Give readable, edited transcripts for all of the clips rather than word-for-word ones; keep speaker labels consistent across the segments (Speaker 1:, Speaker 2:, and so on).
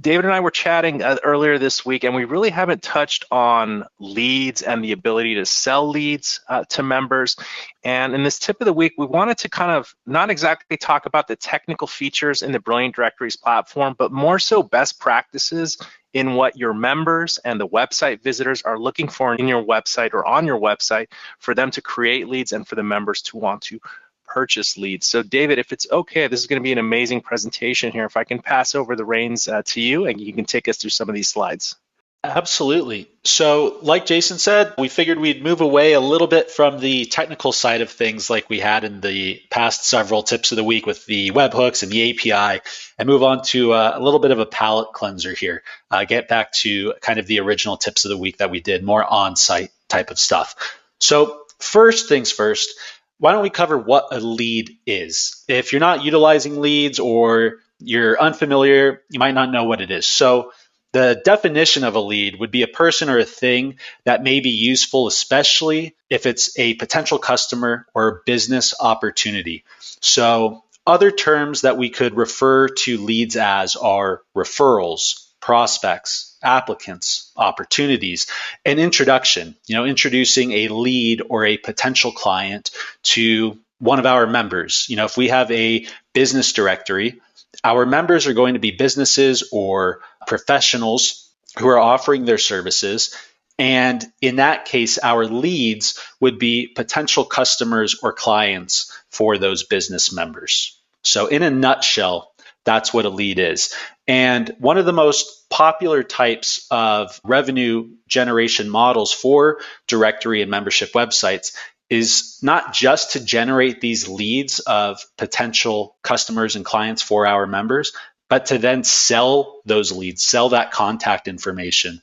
Speaker 1: David and I were chatting earlier this week, and we really haven't touched on leads and the ability to sell leads to members. And in this tip of the week, we wanted to kind of not exactly talk about the technical features in the Brilliant Directories platform, but more so best practices in what your members and the website visitors are looking for in your website or on your website for them to create leads and for the members to want to purchase leads. So David, if it's okay, this is going to be an amazing presentation here. If I can pass over the reins to you and you can take us through some of these slides.
Speaker 2: Absolutely. So like Jason said, we figured we'd move away a little bit from the technical side of things like we had in the past several tips of the week with the webhooks and the API and move on to a little bit of a palate cleanser here. Get back to kind of the original tips of the week that we did, more on-site type of stuff. So first things first, why don't we cover what a lead is? If you're not utilizing leads or you're unfamiliar, you might not know what it is. So the definition of a lead would be a person or a thing that may be useful, especially if it's a potential customer or a business opportunity. So other terms that we could refer to leads as are referrals, prospects, applicants, opportunities, and introduction, introducing a lead or a potential client to one of our members. If we have a business directory, our members are going to be businesses or professionals who are offering their services. And in that case, our leads would be potential customers or clients for those business members. So in a nutshell, that's what a lead is. And one of the most popular types of revenue generation models for directory and membership websites is not just to generate these leads of potential customers and clients for our members, but to then sell those leads, sell that contact information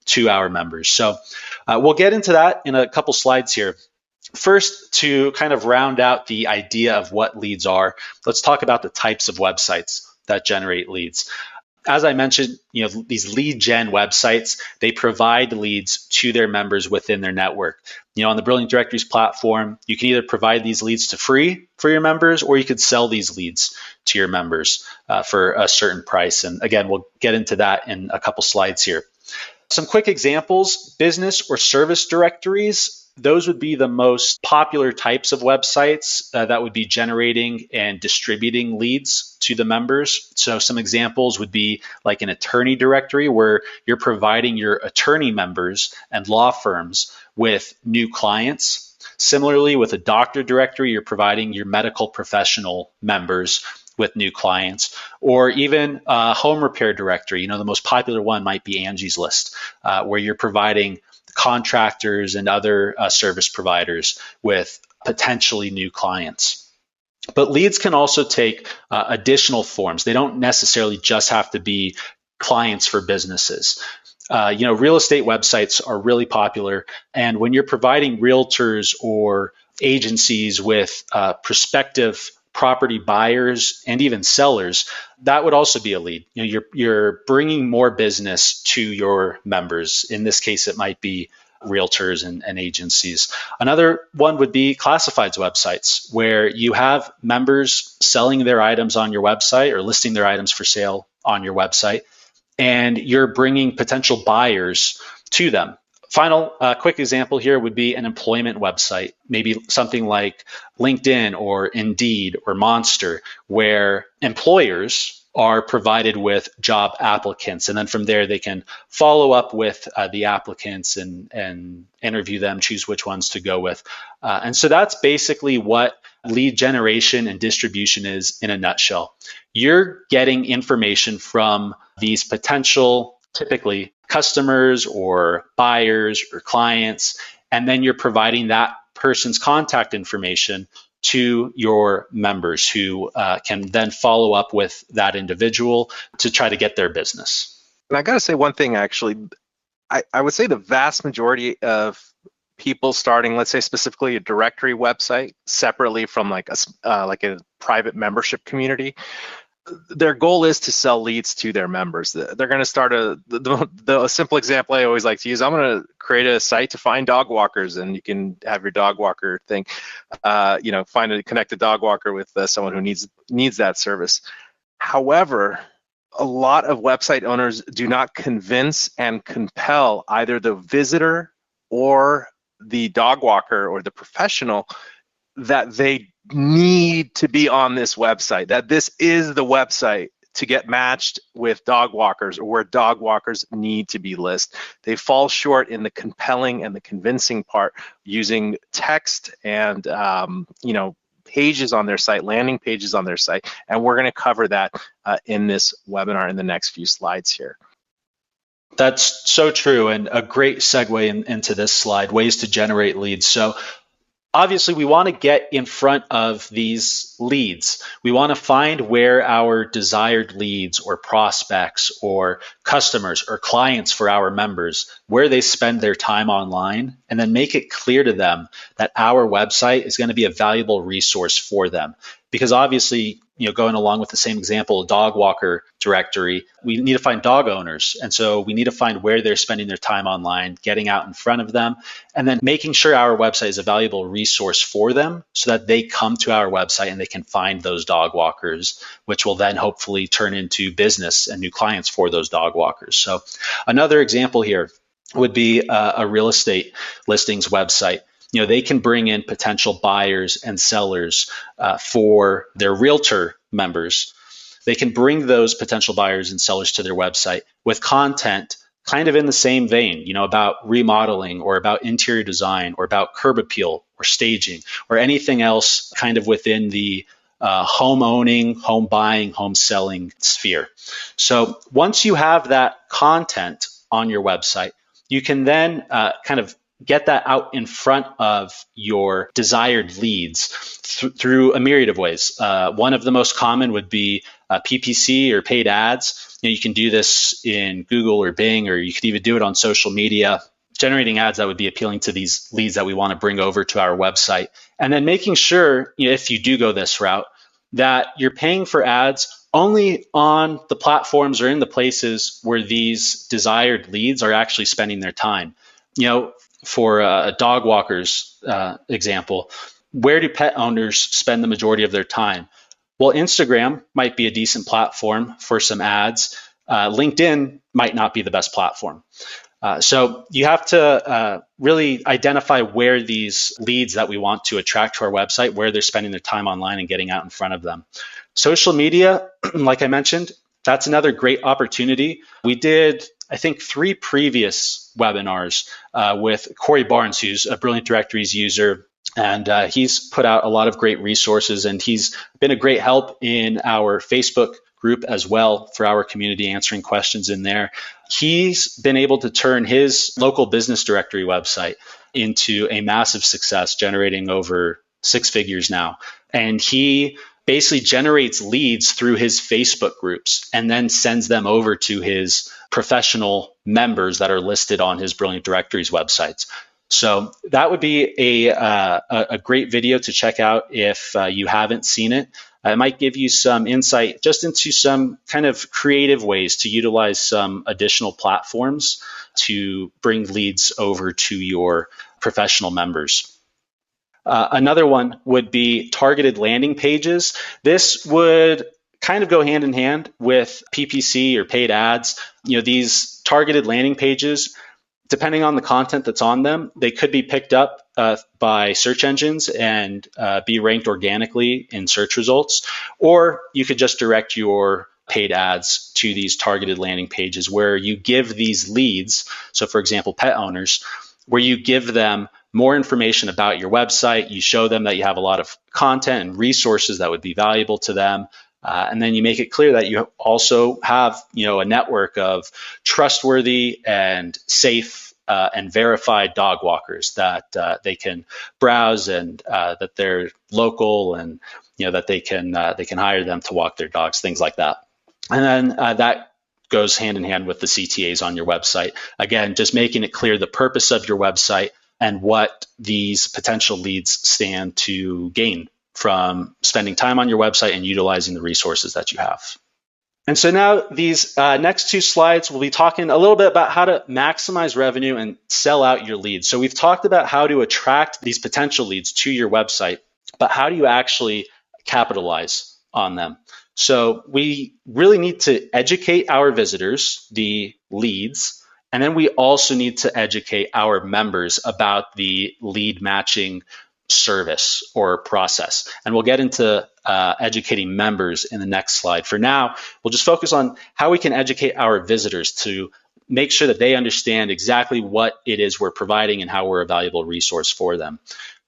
Speaker 2: to our members. So we'll get into that in a couple slides here. First, to kind of round out the idea of what leads are, let's talk about the types of websites that generate leads. As I mentioned, these lead gen websites, they provide leads to their members within their network. On the Brilliant Directories platform, you can either provide these leads to free for your members, or you could sell these leads to your members for a certain price. And again, we'll get into that in a couple slides here. Some quick examples: business or service directories. Those would be the most popular types of websites that would be generating and distributing leads to the members. So some examples would be like an attorney directory, where you're providing your attorney members and law firms with new clients. Similarly, with a doctor directory, you're providing your medical professional members with new clients. Or even a home repair directory. The most popular one might be Angie's List, where you're providing contractors and other service providers with potentially new clients. But leads can also take additional forms. They don't necessarily just have to be clients for businesses. Real estate websites are really popular. And when you're providing realtors or agencies with prospective property buyers and even sellers, that would also be a lead. You're bringing more business to your members. In this case, it might be realtors and agencies. Another one would be classifieds websites, where you have members selling their items on your website or listing their items for sale on your website, and you're bringing potential buyers to them. Final quick example here would be an employment website, maybe something like LinkedIn or Indeed or Monster, where employers are provided with job applicants. And then from there, they can follow up with the applicants and interview them, choose which ones to go with. And so that's basically what lead generation and distribution is in a nutshell. You're getting information from these potential, typically customers or buyers or clients, and then you're providing that person's contact information to your members, who can then follow up with that individual to try to get their business.
Speaker 1: And I got to say one thing, actually. I would say the vast majority of people starting, let's say specifically a directory website, separately from like a private membership community, their goal is to sell leads to their members. They're going to start the simple example I always like to use. I'm going to create a site to find dog walkers, and you can have your dog walker thing, connect a dog walker with someone who needs that service. However, a lot of website owners do not convince and compel either the visitor or the dog walker or the professional that they need to be on this website, that this is the website to get matched with dog walkers or where dog walkers need to be listed. They fall short in the compelling and the convincing part using text and pages on their site, landing pages on their site, and we're going to cover that in this webinar in the next few slides here.
Speaker 2: That's so true, and a great segue into this slide, ways to generate leads. So obviously, we want to get in front of these leads. We want to find where our desired leads or prospects or customers or clients for our members, where they spend their time online, and then make it clear to them that our website is going to be a valuable resource for them. Because obviously, going along with the same example, dog walker directory, we need to find dog owners. And so we need to find where they're spending their time online, getting out in front of them, and then making sure our website is a valuable resource for them so that they come to our website and they can find those dog walkers, which will then hopefully turn into business and new clients for those dog walkers. So another example here would be a real estate listings website. They can bring in potential buyers and sellers for their realtor members. They can bring those potential buyers and sellers to their website with content kind of in the same vein, about remodeling or about interior design or about curb appeal or staging or anything else kind of within the home owning, home buying, home selling sphere. So once you have that content on your website, you can then kind of get that out in front of your desired leads through a myriad of ways. One of the most common would be PPC or paid ads. You can do this in Google or Bing, or you could even do it on social media, generating ads that would be appealing to these leads that we want to bring over to our website. And then making sure, if you do go this route, that you're paying for ads only on the platforms or in the places where these desired leads are actually spending their time. For a dog walker's example, where do pet owners spend the majority of their time? Well, Instagram might be a decent platform for some ads. LinkedIn might not be the best platform. So you have to really identify where these leads that we want to attract to our website, where they're spending their time online and getting out in front of them. Social media, like I mentioned, that's another great opportunity. We did, I think, 3 previous webinars with Cory Barnes, who's a brilliant Directories user, and he's put out a lot of great resources, and he's been a great help in our Facebook group as well for our community, answering questions in there. He's been able to turn his local business directory website into a massive success, generating over 6 figures now. And he basically generates leads through his Facebook groups and then sends them over to his professional members that are listed on his Brilliant Directories websites. So that would be a great video to check out if you haven't seen it. It might give you some insight just into some kind of creative ways to utilize some additional platforms to bring leads over to your professional members. Another one would be targeted landing pages. This would kind of go hand in hand with PPC or paid ads. These targeted landing pages, depending on the content that's on them, they could be picked up by search engines and be ranked organically in search results, or you could just direct your paid ads to these targeted landing pages where you give these leads, so for example, pet owners, where you give them more information about your website, you show them that you have a lot of content and resources that would be valuable to them, and then you make it clear that you also have a network of trustworthy and safe and verified dog walkers that they can browse and that they're local and that they can hire them to walk their dogs, things like that. And then that goes hand in hand with the CTAs on your website. Again, just making it clear the purpose of your website and what these potential leads stand to gain from spending time on your website and utilizing the resources that you have. And so now these next 2 slides, we'll be talking a little bit about how to maximize revenue and sell out your leads. So we've talked about how to attract these potential leads to your website, but how do you actually capitalize on them? So we really need to educate our visitors, the leads, and then we also need to educate our members about the lead matching service or process. And we'll get into educating members in the next slide. For now, we'll just focus on how we can educate our visitors to make sure that they understand exactly what it is we're providing and how we're a valuable resource for them.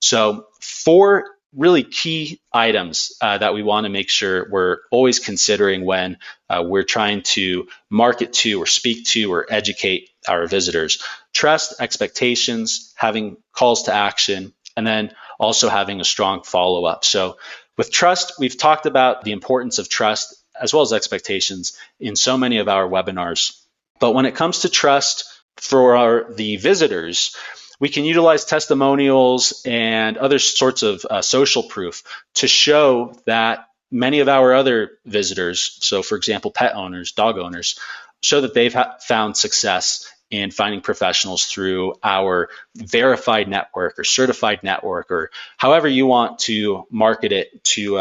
Speaker 2: So 4 really key items that we want to make sure we're always considering when we're trying to market to or speak to or educate our visitors. Trust, expectations, having calls to action, and then also having a strong follow-up. So with trust, we've talked about the importance of trust as well as expectations in so many of our webinars. But when it comes to trust for the visitors, we can utilize testimonials and other sorts of social proof to show that many of our other visitors, so for example, pet owners, dog owners, show that they've found success in finding professionals through our verified network or certified network, or however you want to market it to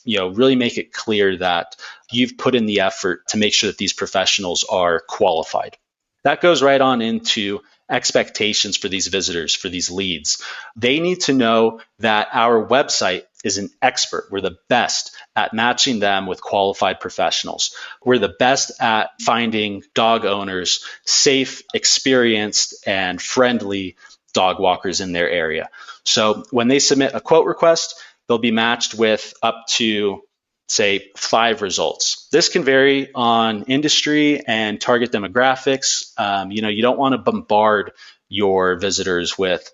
Speaker 2: really make it clear that you've put in the effort to make sure that these professionals are qualified. That goes right on into expectations for these visitors, for these leads. They need to know that our website is an expert. We're the best at matching them with qualified professionals. We're the best at finding dog owners safe, experienced, and friendly dog walkers in their area. So when they submit a quote request, they'll be matched with up to say 5 results. This can vary on industry and target demographics. You don't want to bombard your visitors with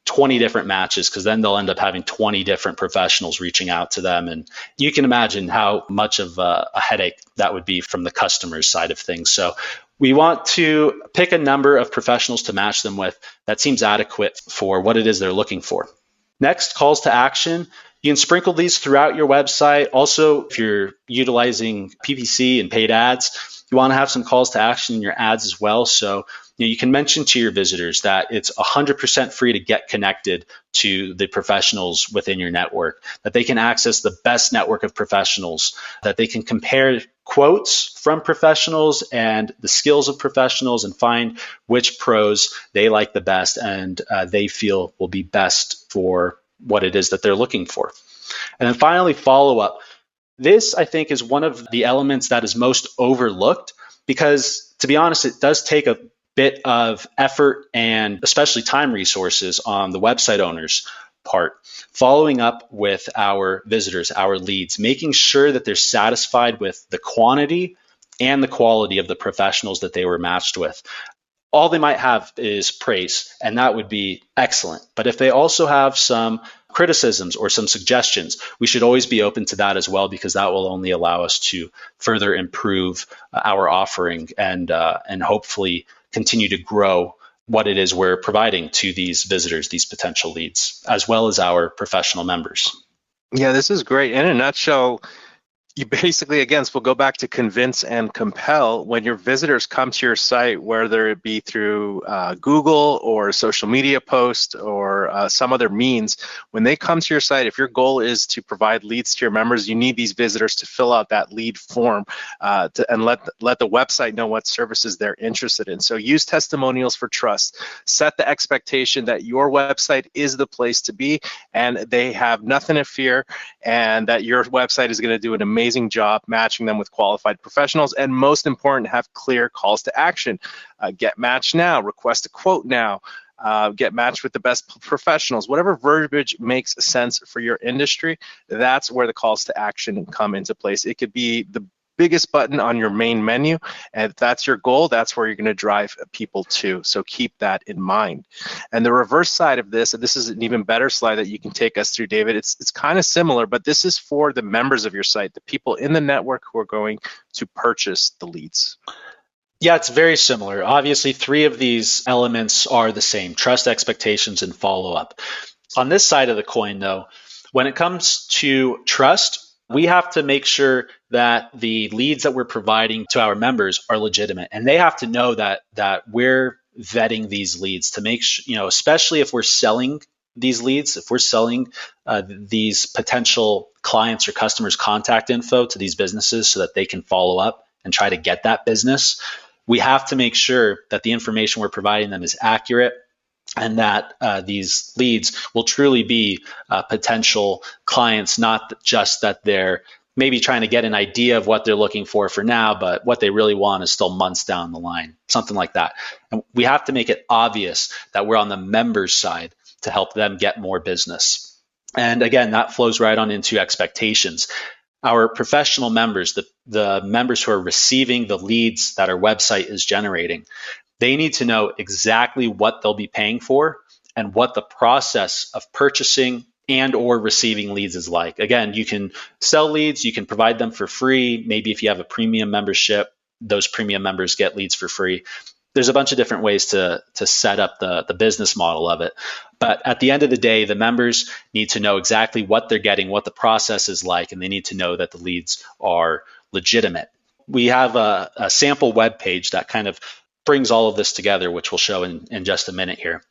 Speaker 2: 20 different matches because then they'll end up having 20 different professionals reaching out to them. And you can imagine how much of a headache that would be from the customer's side of things. So we want to pick a number of professionals to match them with that seems adequate for what it is they're looking for. Next, calls to action. You can sprinkle these throughout your website. Also, if you're utilizing PPC and paid ads, you want to have some calls to action in your ads as well. So you can mention to your visitors that it's 100% free to get connected to the professionals within your network, that they can access the best network of professionals, that they can compare quotes from professionals and the skills of professionals and find which pros they like the best and they feel will be best for what it is that they're looking for. And then finally, follow up. This, I think, is one of the elements that is most overlooked because, to be honest, it does take a bit of effort and especially time resources on the website owner's part. Following up with our visitors, our leads, making sure that they're satisfied with the quantity and the quality of the professionals that they were matched with. All they might have is praise, and that would be excellent. But if they also have some criticisms or some suggestions, we should always be open to that as well, because that will only allow us to further improve our offering and hopefully continue to grow what it is we're providing to these visitors, these potential leads, as well as our professional members.
Speaker 1: Yeah, this is great. In a nutshell, you basically, again, we'll go back to convince and compel. When your visitors come to your site, whether it be through Google or social media post or some other means, when they come to your site, if your goal is to provide leads to your members, you need these visitors to fill out that lead form and let the website know what services they're interested in. So use testimonials for trust. Set the expectation that your website is the place to be and they have nothing to fear, and that your website is going to do an amazing job matching them with qualified professionals, and most important, have clear calls to action. Get matched now, request a quote now, get matched with the best professionals. Whatever verbiage makes sense for your industry, that's where the calls to action come into place. It could be the biggest button on your main menu, and if that's your goal, that's where you're going to drive people to. So keep that in mind. And the reverse side of this, and this is an even better slide that you can take us through, David. It's kind of similar, but this is for the members of your site, the people in the network who are going to purchase the leads.
Speaker 2: Yeah, it's very similar. Obviously, 3 of these elements are the same: trust, expectations, and follow-up. On this side of the coin, though, when it comes to trust, we have to make sure that the leads that we're providing to our members are legitimate, and they have to know that we're vetting these leads to make sure, especially if we're selling these leads, if we're selling these potential clients or customers contact info to these businesses so that they can follow up and try to get that business, we have to make sure that the information we're providing them is accurate and that these leads will truly be potential clients, not just that they're maybe trying to get an idea of what they're looking for now, but what they really want is still months down the line, something like that. And we have to make it obvious that we're on the members' side to help them get more business. And again, that flows right on into expectations. Our professional members, the members who are receiving the leads that our website is generating, they need to know exactly what they'll be paying for and what the process of purchasing and or receiving leads is like. Again, you can sell leads, you can provide them for free. Maybe if you have a premium membership, those premium members get leads for free. There's a bunch of different ways to set up the business model of it. But at the end of the day, the members need to know exactly what they're getting, what the process is like, and they need to know that the leads are legitimate. We have a sample web page that kind of brings all of this together, which we'll show in just a minute here.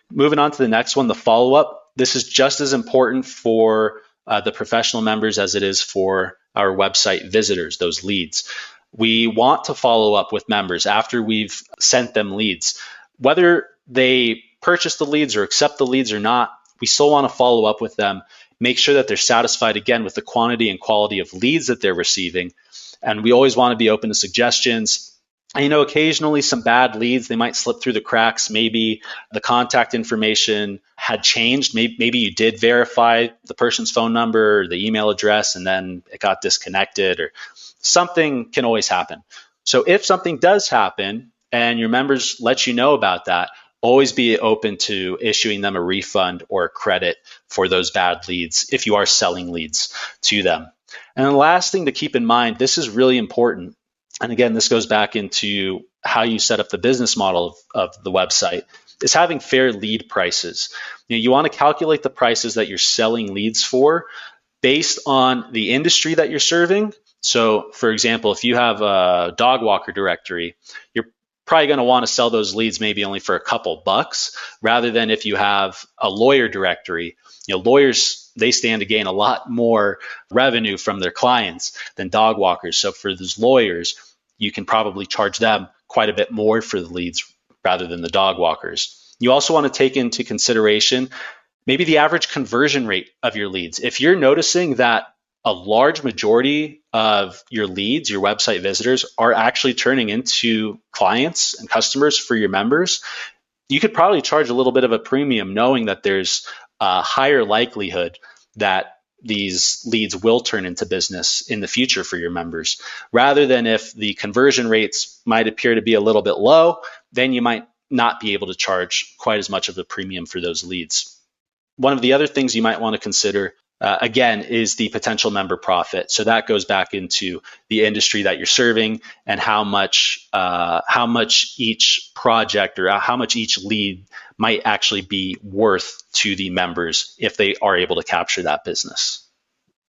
Speaker 2: Moving on to the next one, the follow-up. This is just as important for the professional members as it is for our website visitors, those leads. We want to follow up with members after we've sent them leads. Whether they purchase the leads or accept the leads or not, we still want to follow up with them, make sure that they're satisfied again with the quantity and quality of leads that they're receiving. And we always want to be open to suggestions. And, occasionally some bad leads, they might slip through the cracks. Maybe the contact information had changed. Maybe you did verify the person's phone number or the email address and then it got disconnected, or something can always happen. So if something does happen and your members let you know about that, always be open to issuing them a refund or a credit for those bad leads if you are selling leads to them. And the last thing to keep in mind, this is really important. And again, this goes back into how you set up the business model of the website, is having fair lead prices. You want to calculate the prices that you're selling leads for based on the industry that you're serving. So for example, if you have a dog walker directory, you're probably going to want to sell those leads maybe only for a couple bucks, rather than if you have a lawyer directory. Lawyers, they stand to gain a lot more revenue from their clients than dog walkers. So for those lawyers, you can probably charge them quite a bit more for the leads rather than the dog walkers. You also want to take into consideration maybe the average conversion rate of your leads. If you're noticing that a large majority of your leads, your website visitors, are actually turning into clients and customers for your members, you could probably charge a little bit of a premium knowing that there's a higher likelihood that these leads will turn into business in the future for your members, rather than if the conversion rates might appear to be a little bit low, then you might not be able to charge quite as much of a premium for those leads. One of the other things you might want to consider again, is the potential member profit. So that goes back into the industry that you're serving and how much each project or how much each lead might actually be worth to the members if they are able to capture that business.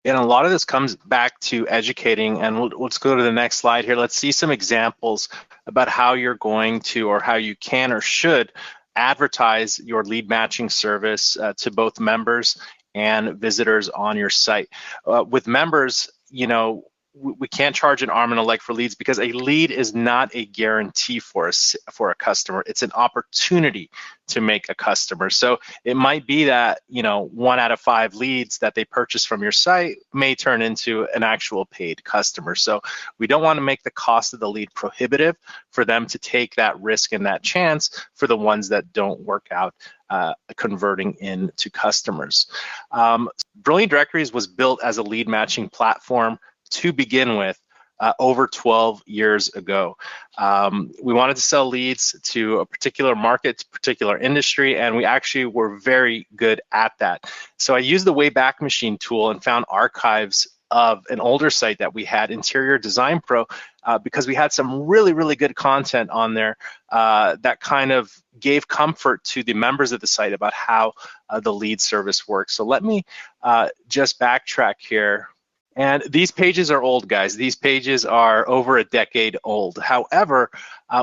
Speaker 1: And a lot of this comes back to educating, and let's go to the next slide here. Let's see some examples about how you're going to, or how you can or should advertise your lead matching service to both members and visitors on your site. With members, we can't charge an arm and a leg for leads because a lead is not a guarantee for a customer. It's an opportunity to make a customer. So it might be that 1 out of 5 leads that they purchase from your site may turn into an actual paid customer. So we don't want to make the cost of the lead prohibitive for them to take that risk and that chance for the ones that don't work out converting into customers. Brilliant Directories was built as a lead matching platform to begin with over 12 years ago. We wanted to sell leads to a particular market, particular industry, and we actually were very good at that. So I used the Wayback Machine tool and found archives of an older site that we had, Interior Design Pro, because we had some really, really good content on there that kind of gave comfort to the members of the site about how the lead service works. So let me just backtrack here. And these pages are old, guys. These pages are over a decade old. However,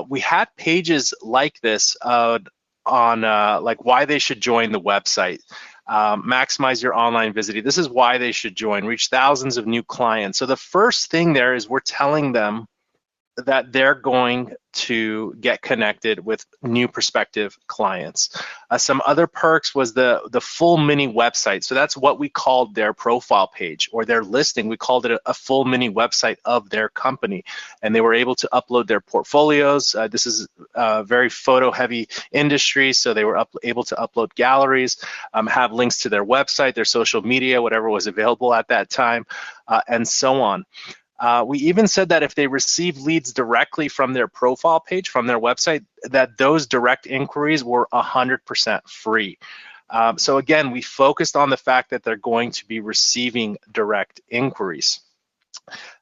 Speaker 1: we had pages like this on like why they should join the website. Maximize your online visiting. This is why they should join. Reach thousands of new clients. So the first thing there is we're telling them that they're going to get connected with new prospective clients. Some other perks was the full mini website. So that's what we called their profile page or their listing. We called it a full mini website of their company, and they were able to upload their portfolios. This is a very photo heavy industry, so they were able to upload galleries, have links to their website, their social media, whatever was available at that time, and so on. We even said that if they receive leads directly from their profile page, from their website, that those direct inquiries were 100% free. So again, we focused on the fact that they're going to be receiving direct inquiries.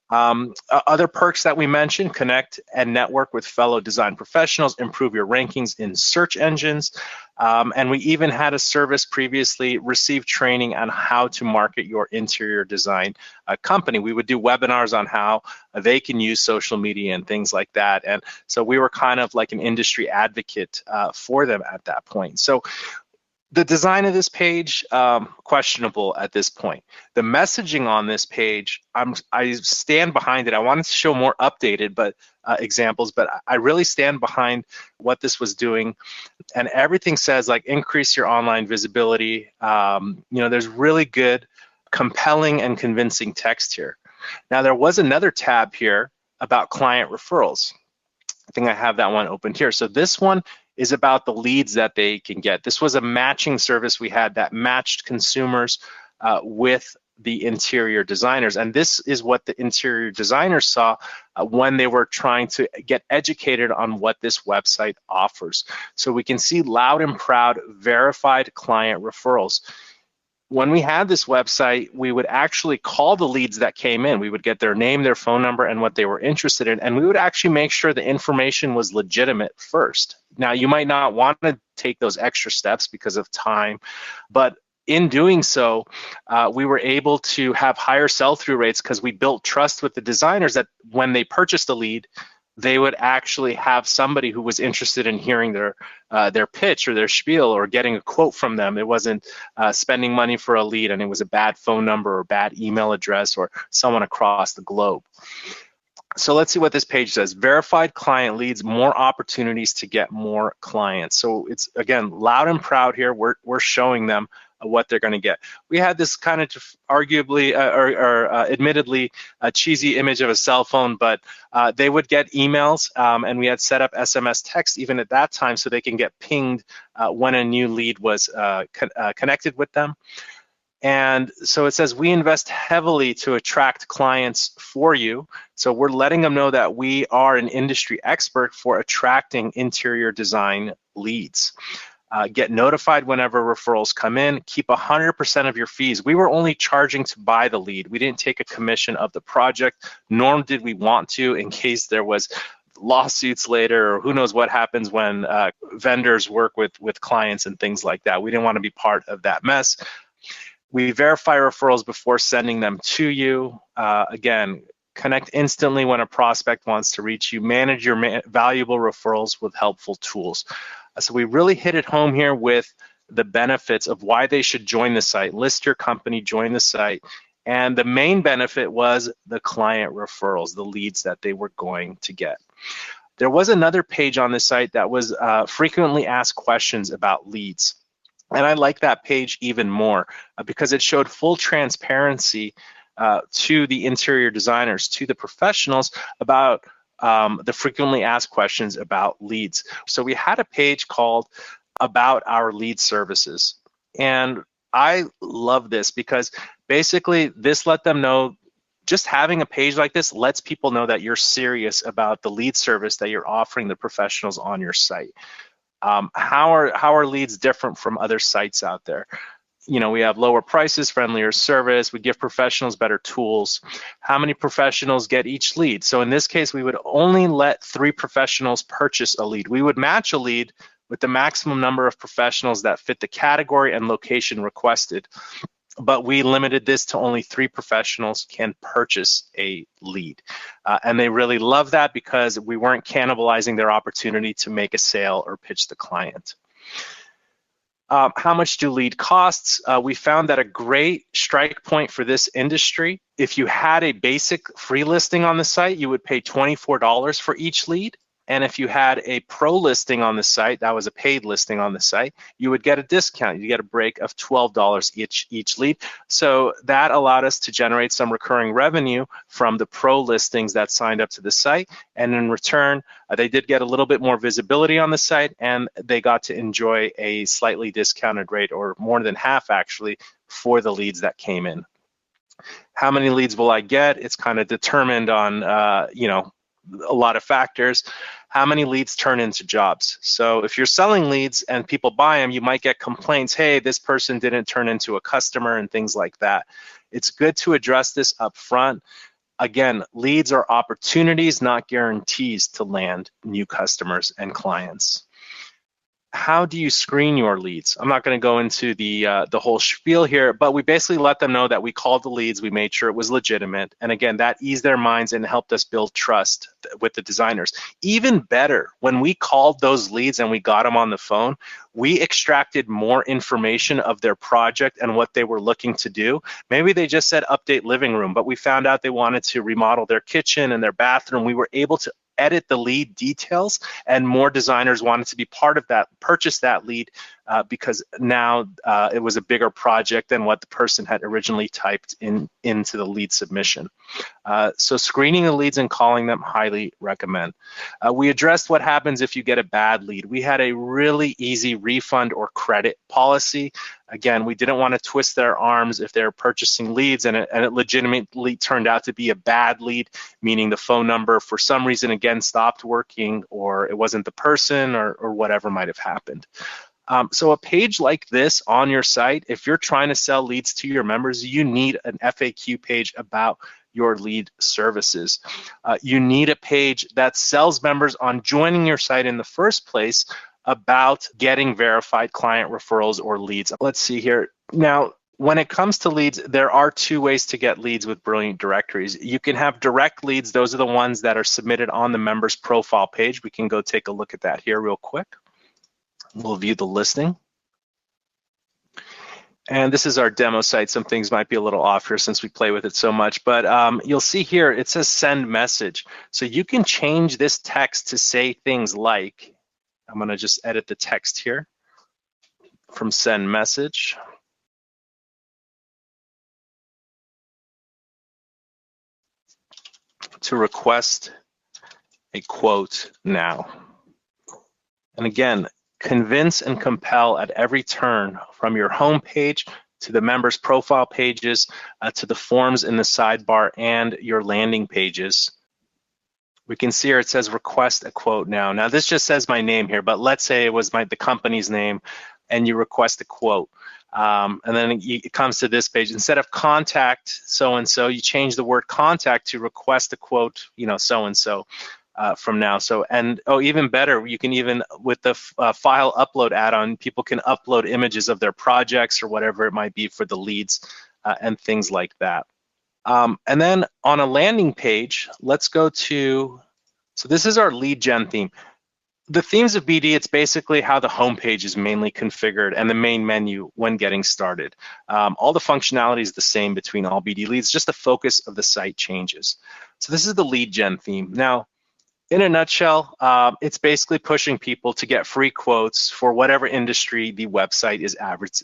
Speaker 1: Other perks that we mentioned: connect and network with fellow design professionals, improve your rankings in search engines, and we even had a service previously, receive training on how to market your interior design company. We would do webinars on how they can use social media and things like that, and so we were kind of like an industry advocate for them at that point. So the design of this page, questionable at this point. The messaging on this page, I stand behind it. I wanted to show more updated examples, but I really stand behind what this was doing. And everything says like increase your online visibility. There's really good, compelling and convincing text here. Now there was another tab here about client referrals. I think I have that one opened here. So this one is about the leads that they can get. This was a matching service we had that matched consumers with the interior designers. And this is what the interior designers saw when they were trying to get educated on what this website offers. So we can see loud and proud verified client referrals. When we had this website, we would actually call the leads that came in. We would get their name, their phone number, and what they were interested in, and we would actually make sure the information was legitimate first. Now, you might not want to take those extra steps because of time, but in doing so, we were able to have higher sell-through rates because we built trust with the designers that when they purchased a lead, they would actually have somebody who was interested in hearing their pitch or their spiel or getting a quote from them. It wasn't spending money for a lead and it was a bad phone number or bad email address or someone across the globe. So let's see what this page says. Verified client leads, more opportunities to get more clients. So it's, again, loud and proud here. We're showing them what they're going to get. We had this kind of arguably admittedly a cheesy image of a cell phone, but they would get emails, and we had set up SMS text even at that time so they can get pinged when a new lead was connected with them. And so it says, we invest heavily to attract clients for you. So we're letting them know that we are an industry expert for attracting interior design leads. Get notified whenever referrals come in. Keep 100% of your fees. We were only charging to buy the lead. We didn't take a commission of the project, nor did we want to in case there was lawsuits later or who knows what happens when vendors work with clients and things like that. We didn't want to be part of that mess. We verify referrals before sending them to you. Again, connect instantly when a prospect wants to reach you. Manage your valuable referrals with helpful tools. So we really hit it home here with the benefits of why they should join the site. List your company, join the site. And the main benefit was the client referrals, the leads that they were going to get. There was another page on this site that was frequently asked questions about leads. And I like that page even more because it showed full transparency to the interior designers, to the professionals about the frequently asked questions about leads. So we had a page called About Our Lead Services. And I love this because basically this let them know, just having a page like this lets people know that you're serious about the lead service that you're offering the professionals on your site. How are leads different from other sites out there? We have lower prices, friendlier service, we give professionals better tools. How many professionals get each lead? So in this case, we would only let 3 professionals purchase a lead. We would match a lead with the maximum number of professionals that fit the category and location requested. But we limited this to only 3 professionals can purchase a lead. And they really love that because we weren't cannibalizing their opportunity to make a sale or pitch the client. How much do lead costs? We found that a great strike point for this industry, if you had a basic free listing on the site, you would pay $24 for each lead. And if you had a pro listing on the site, that was a paid listing on the site, you would get a discount. You get a break of $12 each lead. So that allowed us to generate some recurring revenue from the pro listings that signed up to the site. And in return, they did get a little bit more visibility on the site, and they got to enjoy a slightly discounted rate, or more than half actually, for the leads that came in. How many leads will I get? It's kind of determined on, a lot of factors. How many leads turn into jobs? So if you're selling leads and people buy them, you might get complaints, hey, this person didn't turn into a customer, and things like that. It's good to address this up front. Again, leads are opportunities, not guarantees to land new customers and clients. How do you screen your leads? I'm not going to go into the whole spiel here, but we basically let them know that we called the leads, we made sure it was legitimate, and again, that eased their minds and helped us build trust with the designers. Even better, when we called those leads and we got them on the phone, we extracted more information of their project and what they were looking to do. Maybe they just said update living room, but we found out they wanted to remodel their kitchen and their bathroom. We were able to edit the lead details, and more designers wanted to be part of that, purchase that lead, because now it was a bigger project than what the person had originally typed into the lead submission. So screening the leads and calling them, highly recommend. We addressed what happens if you get a bad lead. We had a really easy refund or credit policy. Again, we didn't want to twist their arms if they're purchasing leads and it legitimately turned out to be a bad lead, meaning the phone number for some reason again stopped working, or it wasn't the person, or whatever might have happened. So a page like this on your site, if you're trying to sell leads to your members, you need an FAQ page about your lead services. You need a page that sells members on joining your site in the first place about getting verified client referrals or leads. Let's see here. Now, when it comes to leads, there are two ways to get leads with Brilliant Directories. You can have direct leads. Those are the ones that are submitted on the member's profile page. We can go take a look at that here real quick. We'll view the listing. And this is our demo site. Some things might be a little off here since we play with it so much, but you'll see here it says send message. So you can change this text to say things like, I'm going to just edit the text here from send message. To request a quote now. And again, convince and compel at every turn, from your home page to the members' profile pages, to the forms in the sidebar and your landing pages. We can see here it says request a quote now. Now this just says my name here, but let's say it was the company's name and you request a quote. And then it comes to this page. Instead of contact so-and-so, you change the word contact to request a quote, so-and-so. From now. So, and even better, you can even, with the file upload add-on, people can upload images of their projects or whatever it might be for the leads and things like that. And then on a landing page, let's go to, so this is our lead gen theme. The themes of BD, it's basically how the homepage is mainly configured and the main menu when getting started. All the functionality is the same between all BD leads, just the focus of the site changes. So this is the lead gen theme. Now, in a nutshell, it's basically pushing people to get free quotes for whatever industry the website is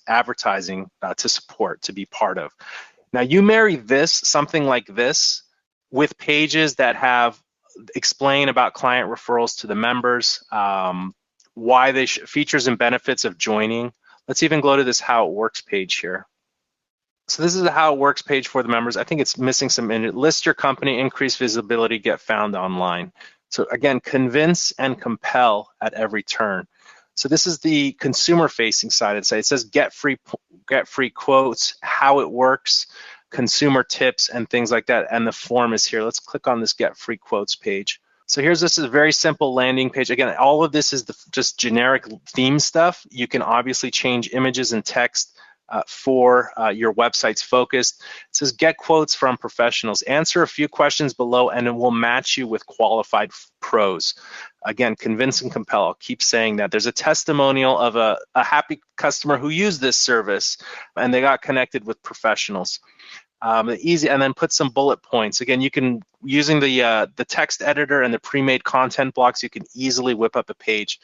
Speaker 1: advertising to support, to be part of. Now, you marry this, something like this, with pages that have explain about client referrals to the members, why they features and benefits of joining. Let's even go to this how it works page here. So this is a how it works page for the members. I think it's missing some in it. List your company, increase visibility, get found online. So again, convince and compel at every turn. So this is the consumer-facing side of the site. It says get free quotes, how it works, consumer tips, and things like that. And the form is here. Let's click on this get free quotes page. So this is a very simple landing page. Again, all of this is just generic theme stuff. You can obviously change images and text for your website's focused. It says get quotes from professionals. Answer a few questions below and it will match you with qualified pros. Again, convince and compel. I'll keep saying that. There's a testimonial of a happy customer who used this service and they got connected with professionals. Easy, and then put some bullet points. Again, you can, using the text editor and the pre-made content blocks, you can easily whip up a page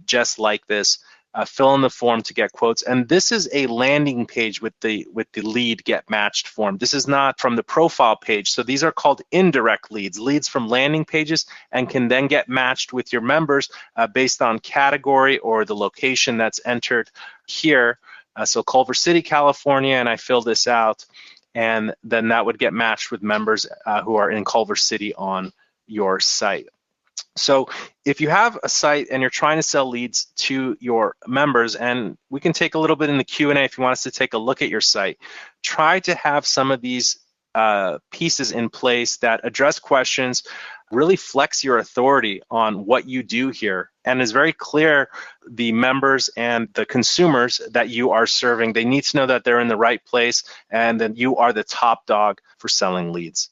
Speaker 1: just like this. Fill in the form to get quotes, and this is a landing page with the lead get matched form. This is not from the profile page. So these are called indirect leads from landing pages, and can then get matched with your members based on category or the location that's entered here. So Culver City, California, and I fill this out, and then that would get matched with members who are in Culver City on your site. So if you have a site and you're trying to sell leads to your members, and we can take a little bit in the Q&A if you want us to take a look at your site, try to have some of these pieces in place that address questions, really flex your authority on what you do here, and is very clear the members and the consumers that you are serving. They need to know that they're in the right place and that you are the top dog for selling leads.